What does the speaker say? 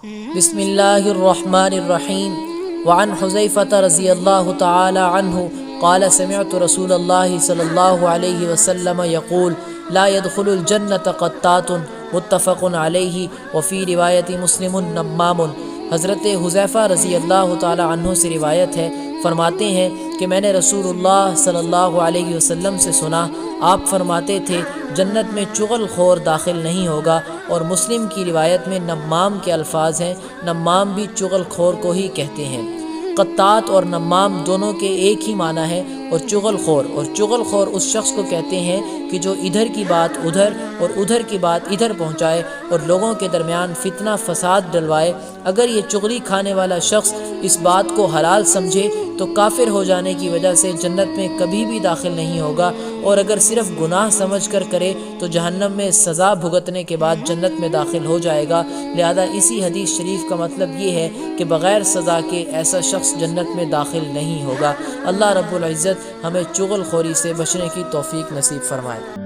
بسم اللہ الرحمن الرحیم وعن حذیفة رضی اللہ تعالی عنہ قال سمعت رسول اللہ صلی اللہ علیہ وسلم یقول لا يدخل الجنة قطات متفق علیہ وفی روایت مسلم نمام۔ حضرت حذیفہ رضی اللہ تعالی عنہ سے روایت ہے، فرماتے ہیں کہ میں نے رسول اللہ صلی اللہ علیہ وسلم سے سنا، آپ فرماتے تھے جنت میں چغل خور داخل نہیں ہوگا، اور مسلم کی روایت میں نمام کے الفاظ ہیں، نمام بھی چغل خور کو ہی کہتے ہیں۔ قطات اور نمام دونوں کے ایک ہی معنی ہے، اور چغل خور اس شخص کو کہتے ہیں کہ جو ادھر کی بات ادھر اور ادھر کی بات ادھر پہنچائے اور لوگوں کے درمیان فتنہ فساد ڈلوائے۔ اگر یہ چغلی کھانے والا شخص اس بات کو حلال سمجھے تو کافر ہو جانے کی وجہ سے جنت میں کبھی بھی داخل نہیں ہوگا، اور اگر صرف گناہ سمجھ کر کرے تو جہنم میں سزا بھگتنے کے بعد جنت میں داخل ہو جائے گا۔ لہذا اسی حدیث شریف کا مطلب یہ ہے کہ بغیر سزا کے ایسا شخص جنت میں داخل نہیں ہوگا۔ اللہ رب العزت ہمیں چغل خوری سے بچنے کی توفیق نصیب فرمائے۔